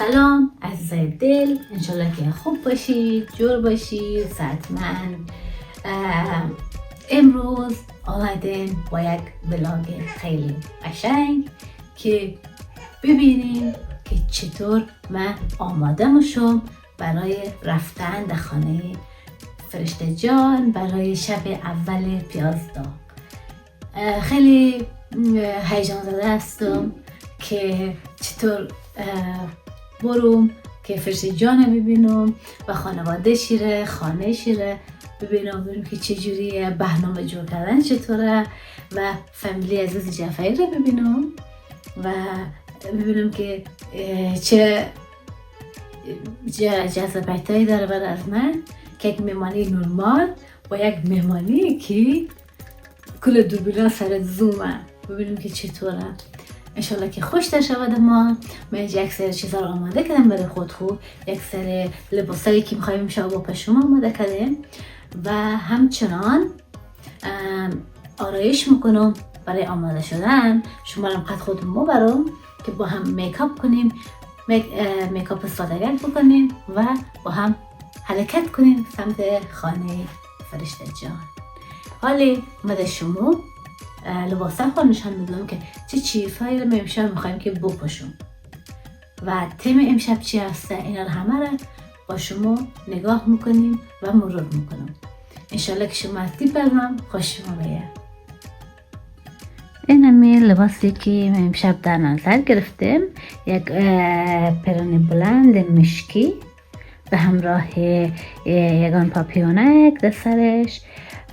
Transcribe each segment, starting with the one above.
سلام عزیزای دل، انشالله که خوب باشید، جور باشید، صحتمند. امروز آمدیم با یک بلاگ خیلی قشنگ که ببینیم که چطور من آماده میشم برای رفتن در خانه فرشته جان برای شب اول 15. خیلی هیجان زده هستم که چطور بروم که فرشته جان ببینم و خانواده شیره، خانه شیره ببینم که چجوریه، برنامه جور کردن چطوره و فامیلی عزیز جعفری رو ببینم و ببینم که چه جذابیتایی داره برای از من که یک مهمانی نرمال با یک مهمانی که کل دوربینا سر زومه ببینیم که چطوره. انشالله که خوش در شود. من یک سری چیزا رو آماده کردم برای خود، یک سری لباسایی که میخوایم شب با پشم آماده کردیم و همچنان آرایش میکنم برای آماده شدن. شما رو قد خودم ببرم که با هم میکاپ کنیم، میکاپ سادگی بکنیم و با هم حرکت کنیم سمت خانه فرشته جان. حالی مده شما لباسا خود نشان میدم که چه چیزهایی رو امشب میخوایم که بپوشم و تم امشب چی هسته، اینا رو همه رو با شما نگاه میکنیم و مرور میکنم. انشالله که شما از دید برنامه خوش شما بیه. این همی لباسی که من امشب در نظر گرفتم، یک پرانی بلند مشکی به همراه یگان پاپیونک در سرش.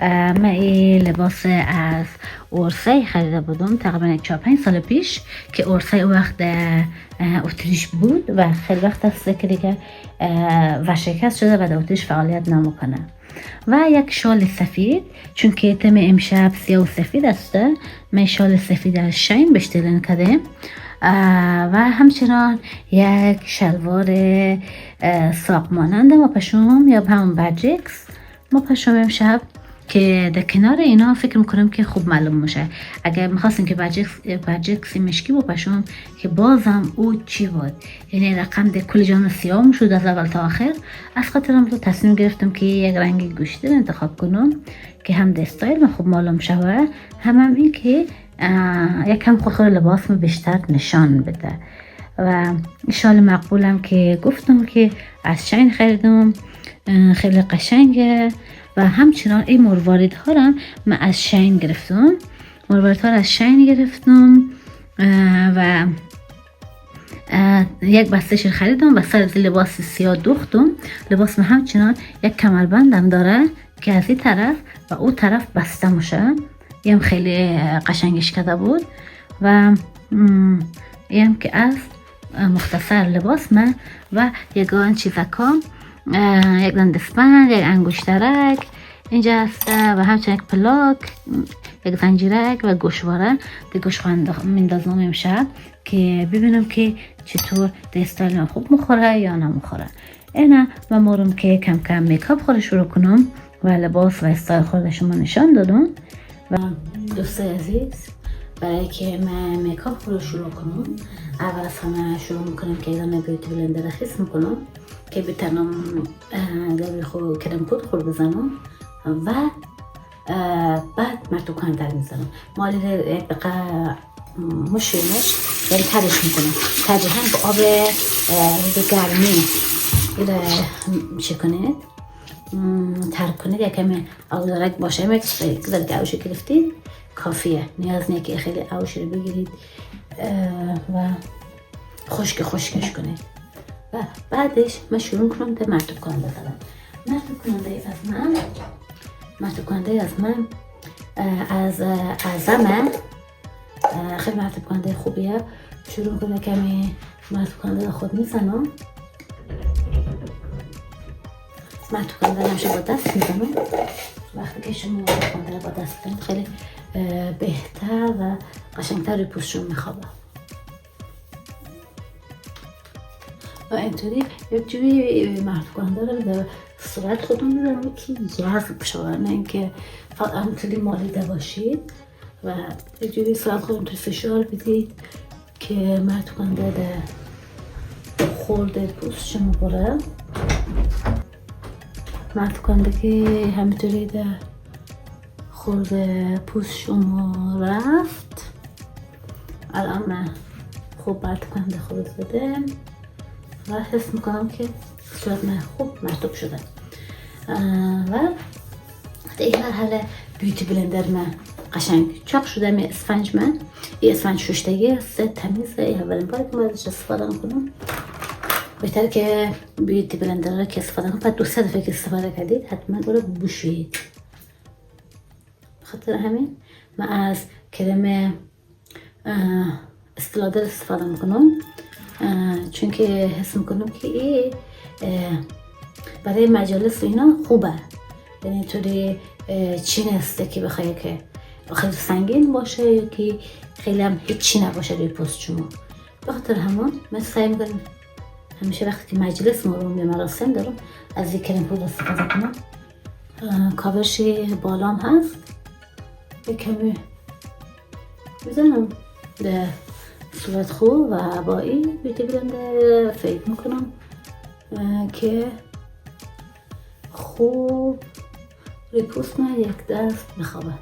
من این لباس از اورسای خریده بودم تقریبا 4-5 سال پیش که اورسای او وقت اتریش بود و خیلی وقت است که دیگه ورشکست شده و در اتریش فعالیت نمیکنه. و یک شال سفید، چون که تم امشب سیاه و سفید است، من شال سفید از شین بشترین کردم و همچنان یک شلوار ساق مانند ما پشم یا همون برجکس ما پشم امشب که در کنار اینا فکر میکنم که خوب معلوم میشه. اگر میخواستیم که برجکس مشکی بپشم که بازم او چی بود، یعنی رقم در کل جان سیاه میشد از اول تا آخر. از خاطرم رو تصمیم گرفتم که یک رنگ گوشتر انتخاب کنم که هم در استایل من خوب معلوم شوه، هم این که یکم خود لباس بیشتر نشان بده. و شال مقبولم که گفتم که از شین خریدم، خیلی قشنگه و همچنان این مروارید ها رو من از شین گرفتم، مروارید ها رو از شین گرفتم و یک بستهش خریدم و سر لباس سیاه دوختم. لباس من همچنان یک کمربندم داره که از این طرف و او طرف بسته میشه، یم خیلی قشنگش کرده بود و یم که از مختصر لباس من و یگان چیزکام، یک دستبند، یک انگشترک اینجا هست و همچنین یک پلاک، یک زنجیرک و گوشواره. ده گوشواره میندازم امشب که ببینم که چطور ده استایل من خوب مخوره یا نمخوره. اینا من مورم که کم کم میکاپ خود شروع کنم و لباس و استایل خود شما نشان دادم. و دوستای عزیز، برای که من میکاپ خود شروع کنم، اول از همه شروع میکنم که ایدان بیوتی بلندر رو خیس میکنم که بتونم گوی خود کرم پود خود بزنم و بعد مرتوب کنندر میزنم. مالی یک دقیقه مشویمش یعنی ترش میکنم، ترجیحاً با آب گرمی چه کنید، ترک کنید، یکمی آودارک باشه، یک ذره آوشی گرفتید کافیه، نیاز نیست که خیلی آوشی رو بگیرید و خشکش کنید. و بعدش من شروع کنم به مرتوب کننده زدن. مرتوب کننده از من از اعظمه، خیلی مرتوب کننده خوبیه. شروع کنم کمی مرتوب کننده خود میزنم، مرتوب کننده همیشه با دست میزنم. وقتی که شما مرتوب کننده با دست میزنید خیلی بهتر و قشنگتر روی پوستشون میخوابه و اینطوری یک جوری مرتوب کننده رو در صورت خودمون میدارم که جذب شوه، نه اینکه فقط همونطوری مالیده باشید و یک جوری صورت خودمون توی فشار بدید که مرتوب کننده خورده پوست شما بره مرد کنده که همینطوری در خورده پوست شما رفت. الان من خوب مرد کنده خود زده و حس میکنم که صورت من خوب مرتوب شده و دیگه هر حال بیوتی بلندر من قشنگ چاق شده. می اسفنج من این اسفنج شوشتگی هست، تمیزه. این اولین باری که من ازش استفاده میکنم. بهتر که بیوتی بلندر را که استفاده کنم، بعد 200 دفعه که استفاده کردید حتما او را بشویید. بخاطر همین من از کرم استلادر استفاده میکنم، چون که حس میکنم که این برای مجالس و اینا خوبه. یعنی طوری چی نسته که بخوایی که خیلی سنگین باشه یا که خیلی هم هیچی نباشه روی پوست شما. بخاطر همون من سعی میکنم همیشه وقتی که مجلس مروم یا مراسم دارم از یک کرم پودر استفاده کنم. کاورش بالام هست، یک کمی میزنم در صورت خوب و با این بیوتی بلندر فکر میکنم که خوب روی پوست من یک دست بخوابه.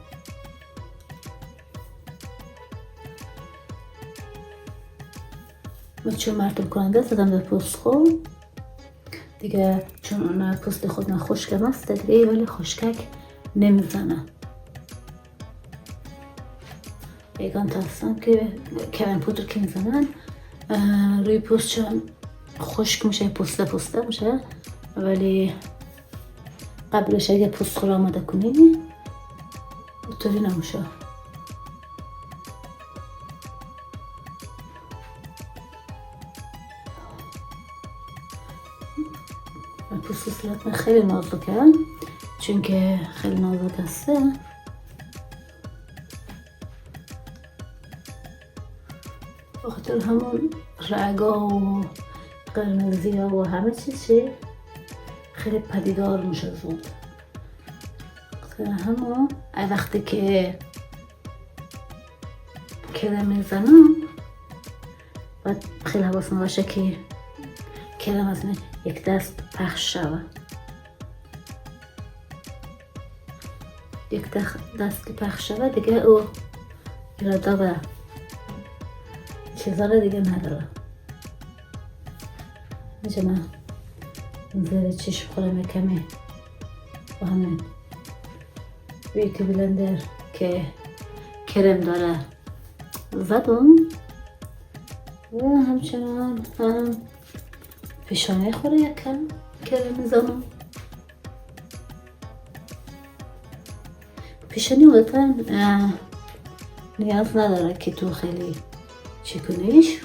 من چون مرطوب کننده زدم به پوست خوب دیگه، چون پوست خود من خشکم است دیگه، ولی خشکک نمیزنه. یکان هستم که کرم پودر که میزنن روی پوست چون خشک میشه، پوسته میشه، ولی قبلش اگه پوست رو آماده کنی طوری نمیشه. پوست صورت من خیلی نازکه، چون که خیلی نازک هسته. بخاطر همون رگا و قرمزی ها و همه چیزی خیلی پدیدار میشه زود. بخاطر همون وقتی که کرم میزنم باید خیلی حواسم باشه که کرم از من یک دست پخش شود. یک دست که پخش شود دیگه او اراده به چیزا دیگه نداره. اینجا من زیر چشم خورم کمی با همین بیوتی بلندر که کرم داره زدم و همچنان هم پیشانه خوره یکم کرم میزنم. پیشانی وقتا نیاز نداره که تو خیلی چی کنیش.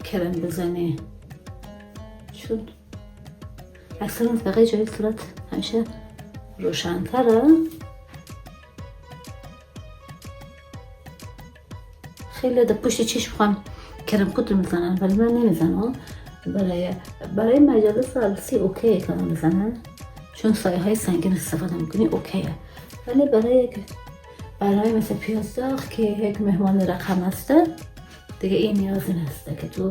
کرم بزنی، چون اکثر بقیه جای صورت همیشه روشن‌تره. خیلی در پشت چشم خواهم کرم پودر میزنن ولی من نمیزنم. برای مجالس عروسی اوکیه که من بزنن، چون سایه های سنگین استفاده میکنی اوکیه. ولی برای مثل پیازداغ که یک مهمان رقم هسته دیگه این نیازی نسته که تو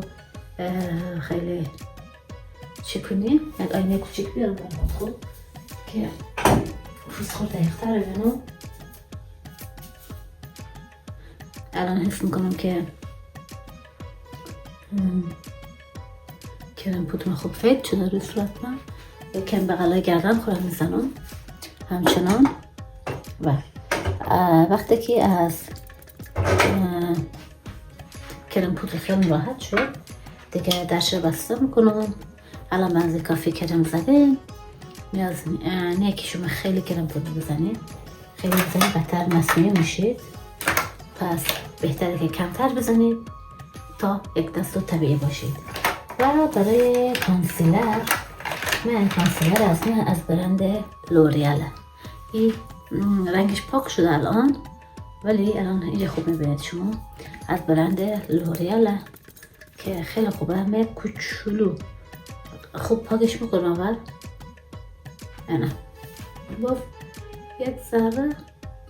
خیلی چی کنی. یک آینه کوچیک بیارم برام خوب که پوست خود دقیق‌تر ببینم. الان حس میکنم که کرم پودر خوب فید شده روی صورت من. یکم بغلای گردن خودم میزنم همچنان و وقتی که از کرم پودر خیلی راحت شد دیگه درش رو بسته میکنم. الان من از کافی کرم زده، نیاز نه که شما خیلی کرم پودر بزنید، خیلی بزنید بدتر مسموم میشید. پس بهتره که کمتر بزنید تا یک دست طبیعی باشید. و برای کانسیلر من کانسیلر از برند لوریال. این رنگش پاک شده الان، ولی الان اینجا خوب میبینید شما. از برند لوریال که خیلی خوبه. من کوچولو خوب پاکش میکنم اول. نه باز یک ذره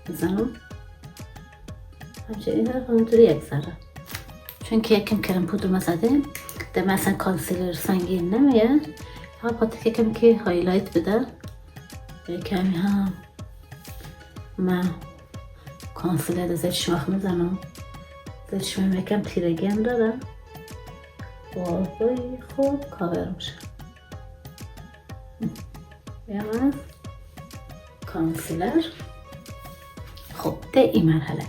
میزنم همچنین طرف همونطوری یک ذره، چون که یکم کرم پودر ما زدیم در مثلا کانسیلر سنگین نمیه، فقط پاتی یکم که هایلایت بده. کمی هم من کانسیلر زیر چشمم میزنم، زیر چشمم یکم تیرگی هم داره و خوب کاور میشه. از کانسیلر. خب در این مرحله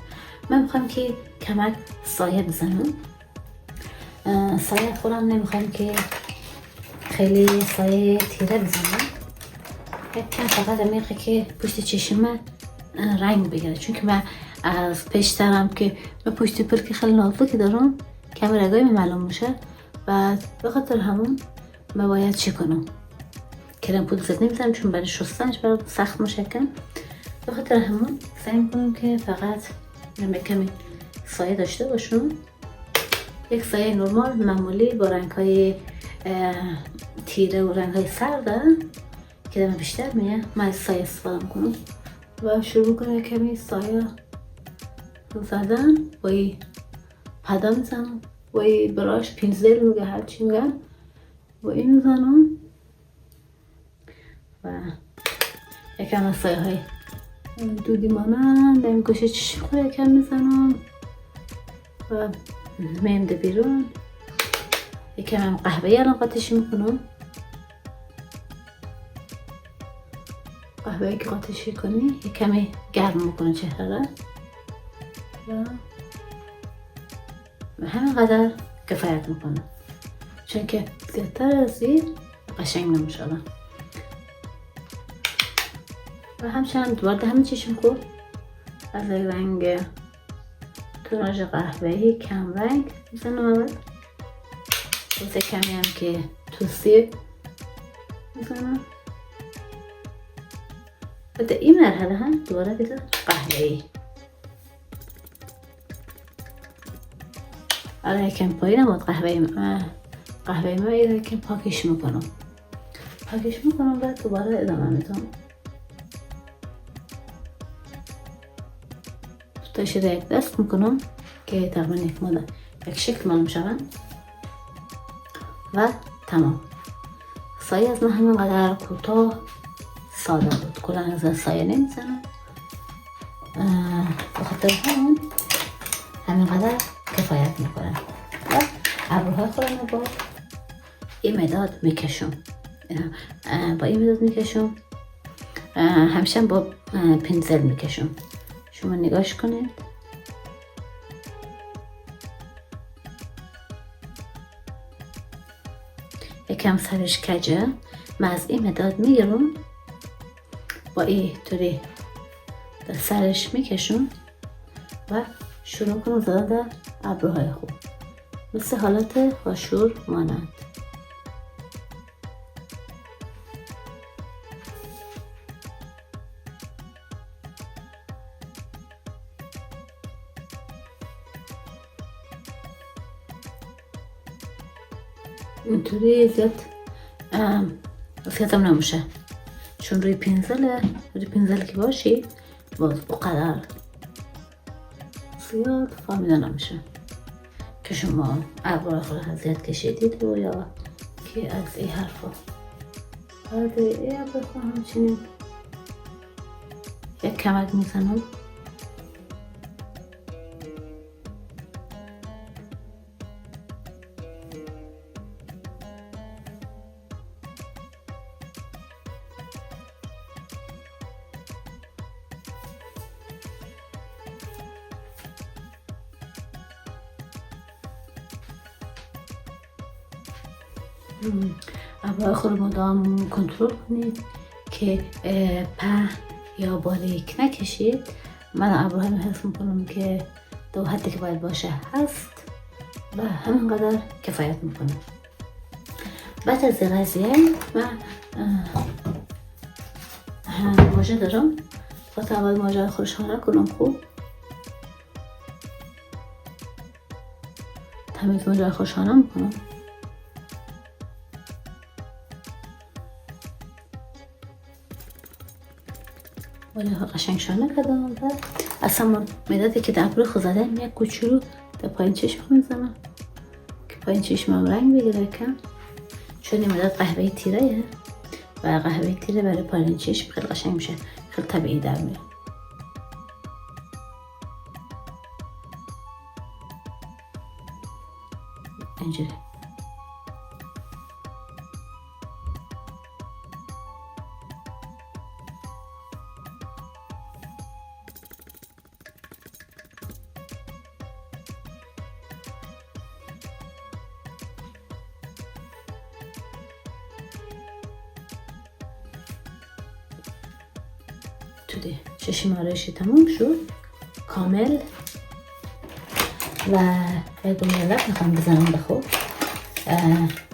من میخوام که کمک سایه بزنم. سایه خودم نمیخوام که خیلی سایه تیره بزنم، یکم فقط میخوام که پشت چشم رنگ بگیره، چون که من از پیشترم که من پشت پلک خیلی نازکی دارم کم رگای معلوم میشه، بعد به خاطر همون من باید چی کنم، کرم پودر زد نمیزنم چون برای شستنش برای سخت میشه کم. به خاطر همون سعی میکنم که فقط کمی سایه داشته باشم، یک سایه نرمال معمولی با رنگ های تیره و رنگ های سرده که دم بیشتر میه. من از سایه استفاده میکنم و شروع کنم کمی سایه زدن با این پدا میزنم، با این براش پینزل میگه هرچی میگن، با این میزنم و یکم از سایه های دودی مانند در این گوشه چشم خود یکم میزنم و میمده بیرون. یکم هم قهوه‌ای الان قاطش میکنم، قهوه‌ای که قاطش کنی یکمی گرم میکنه چهره و همین قدر کفایت میکنه، چون که زیادتر از این قشنگ نمیشه. و همچنان دوباره همین چشم خود از رنگ تراژ قهوه‌ای کم رنگ میزنم اول، بوزه کمی هم که توسی میزنم و در این مرحله هم دوباره بیده قهوه‌ای. آره یکم پایی نبود قهوه‌ای ما یکم پاکش میکنم و دوباره ادامه میدم تا شده یک دست میکنم که تقریبا یک شکل معلوم شوند و تمام. سایه از من همین قدر کوتاه ساده بود، کلا از سایه نمیزنم، بخاطر همین قدر کفایت میکنم و ابروهای خودم با این مداد میکشم، همیشه با پنسل میکشم. شما نگاش کنید یکم سرش کجه، من از این مداد میگیرم با این طوری در سرش میکشم و شروع کنم زدن ابروهای خوب مثل حالت هاشور مانند. اینطوری زیادم نمیشه، چون روی پنزل که باشی باز اقدر زیاد فهمیده نمیشه که شما ابروهای خود زیاد کشیدید و یا که از این حرفا. بعد این ابروهای خود همچنین یک کمک میزنم ابروهای خود رو مدام کنترل کنید که په یا باریک نکشید. من ابروهای رو حفظ میکنم که دو حدی که باید باشه هست و همینقدر کفایت میکنه. بعد از این قضیه من ماژه دارم، باید اول ماژه خوشحاله کنم، خوب تمیز ماژه خوشحاله میکنم ولی قشنگ شانه کردم و اصلا مدتی که در ابرو خود زدم یک کوچولو در پایین چشم میزنم که پایین چشمم رنگ بگیره کم، چون این مدت قهوه تیره و قهوه تیره برای پایین چشم خیلی قشنگ میشه، خیلی طبیعی در میره. اینجوری توده چشم آرایشی تموم شد کامل و یک روژ لب میخوام بزنم به خوب.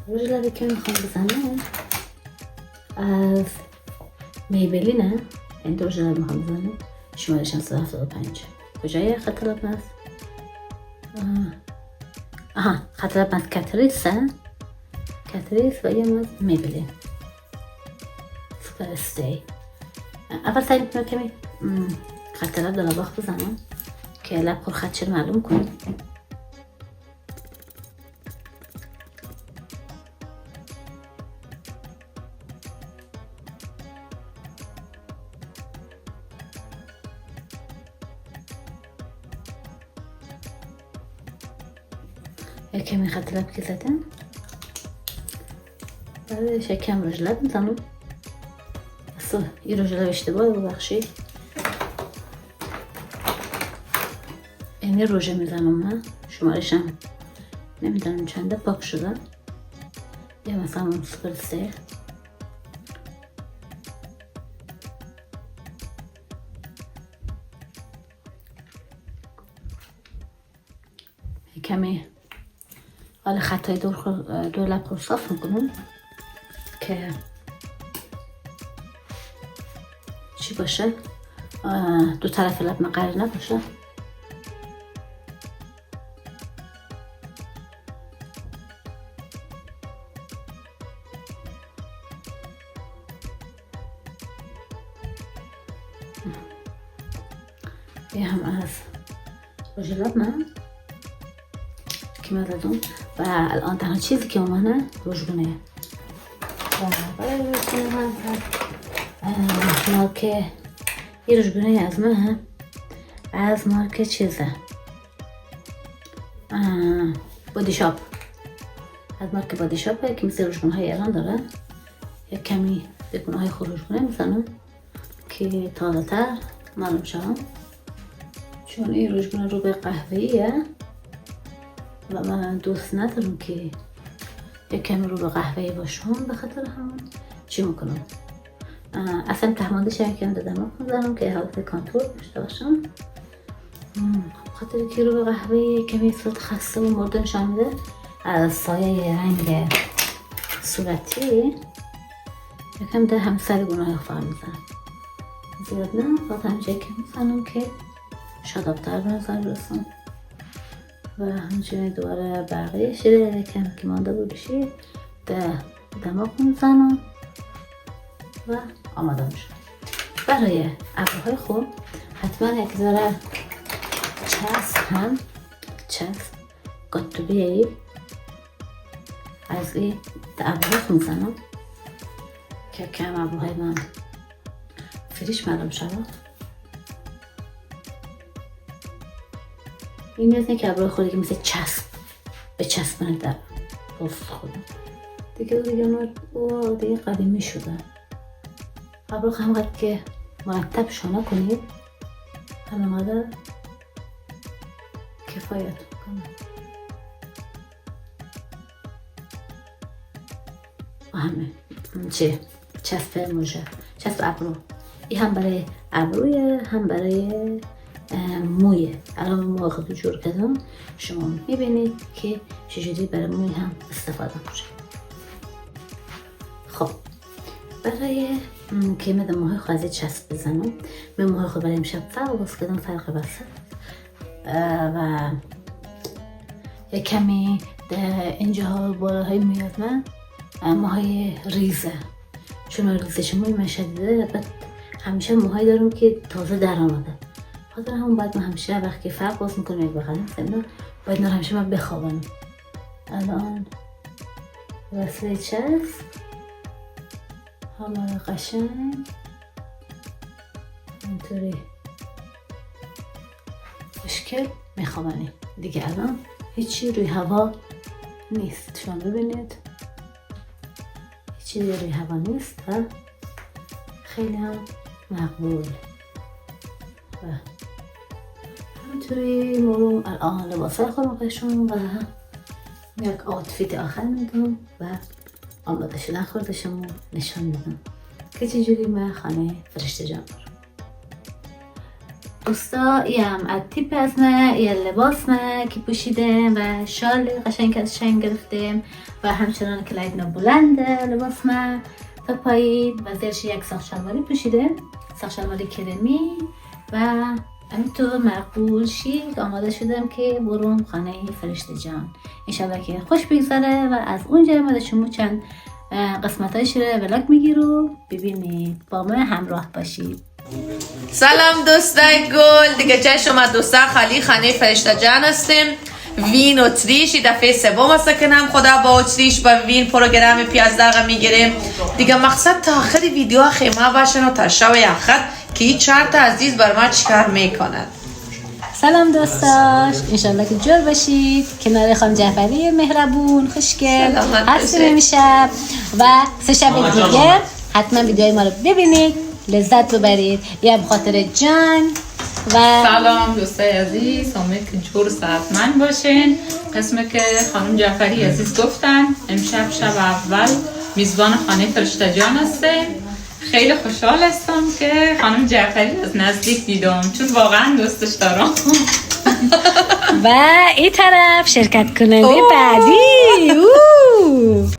روژ لبی که میخوام بزنم از میبلینه، این روژ لب میخوام بزنم شمارش 175. کجای خط لب هست؟ خط لب هست کاتریس و یه از میبلین سوپر استی. اول سعی میکنم کمی خط لب در لباخ بزنم که لب پر خط شد معلوم کنم. یک کمی خط لب که زدم بعدش یک کم روژ لب میزنم. اصلا این روژ لب اشتباه ببخشید، این روژه میزنم من شمارشم نمیدونم چنده پاک شده یا مثلا اون سوپر سه. کمی حالا خطای دور لب رو صاف میکنم که چی باشه دو طرف لب مقرر نباشه. یه هم از روژ لب من که من زدم و الان تنها چیزی که اومانه روژگونه و برای روژگونه من مارک یه روژگونه از من از مارک چیزه بادی شاپ، از مارک بادی شاپه که مثل روژگونه های ایران داره. یک کمی بکنه های خود روژگونه میزنم که تازه تر معلوم شدم، چون این روژگونه رو به قهوه‌ایه و من دوست ندارم که یک کمی رو به قهوه‌ای باشم. به خاطر همون چی میکنم اصلا تهماندش یک کم دادم میزنم که حالت کنترل داشته باشم. خاطر که رو به قهوه‌ای کمی صورت خسته و مرده نشان میده از سایه رنگ صورتی یکم ده هم سر گناه اخفار میزنم زیاد نه، فقط همچه که میزنم که شادابتر به نظر برسم و همچنین دوباره بقیه شده کم که مانده بود بشه ده دماغ میزنم و آماده میشه. برای ابروهای خوب حتما یک ذره چسب گاتو بیایی از این ابروها میزنم که کم ابروهای من فریش معلوم شد. این نیست که ابروهای خودی که مثل چسب به چسبنه در پوست خودم دیگه قدیمی شده. ابرو همقدر که مرتب شانه کنید همقدر کفایت میکنه و همه چه چسب موژه چسب ابرو، این هم برای ابروی هم برای مویه. الان موی خود جور کردم شما میبینید که چجوری برای موی هم استفاده میشه. خب برای که من موهای خود از چسب بزنم من موهای خود برای امشب فرق باز کردم فرق بسته و یک کمی اینجاها بالاهای میاد من موهای ریزه، چون ریزش موی من شدیده بعد همیشه موهای دارم که تازه در آمده. خاطر همون باید من همیشه وقتی فرق باز میکنم یک بغلم سمنا باید اینا همیشه من بخوابانم. الان وصله چسب همه قشنگ اینطوری مشکل میخوابانیم دیگه. الان هیچی روی هوا نیست، شما ببینید هیچی روی هوا نیست و خیلی هم مقبول. و همینطوری مرون الان لباسای خودم قشون و یک آوتفیت آخر میدم و آماده شدن خودشمو نشان میدم که چجوری من خانه فرشته جان برم. دوستا ایم از تیپ از من یه لباس من که پوشیدم و شال قشنگ ازشن گرفتم و همچنان که لایدنا بلنده لباس من تا پایین و زیرش یک ساق شلواری پوشیدم، ساق شلواری کرمی و همینطور مقبول شیک آماده شدم که برم خانه فرشته جان. انشالله که خوش بگذره و از اونجا ما شما چند قسمتایش رو ولاگ میگیرو ببینید، با ما همراه باشید. سلام دوستای گل، دیگه جای شما دوستا خالی خانه فرشته جان هستیم. وین و تریش دفعه سوم است که هم خدا با تریش با وین پروگرام 15 دقیقه میگیریم دیگه. مقصد تا آخر ویدیو خیمه باشن و تا شب آخر که این 4 تا عزیز بر ما چیکار میکنن. سلام دوستاش، انشالله که جور باشید کنار خانم جعفری مهربون خوشگل هستیم امشب و 3 شب دیگه. حتما ویدیوهای ما رو ببینید، لذت ببرید. یا بخاطر جان و سلام دوستای عزیز، امید که جور صحتمند باشین. قسمه که خانم جعفری عزیز گفتن امشب شب اول میزبان خانه فرشته جان هستیم. خیلی خوشحال هستم که خانم جعفری از نزدیک دیدم چون واقعا دوستش دارم. و این طرف شرکت کننده بعدی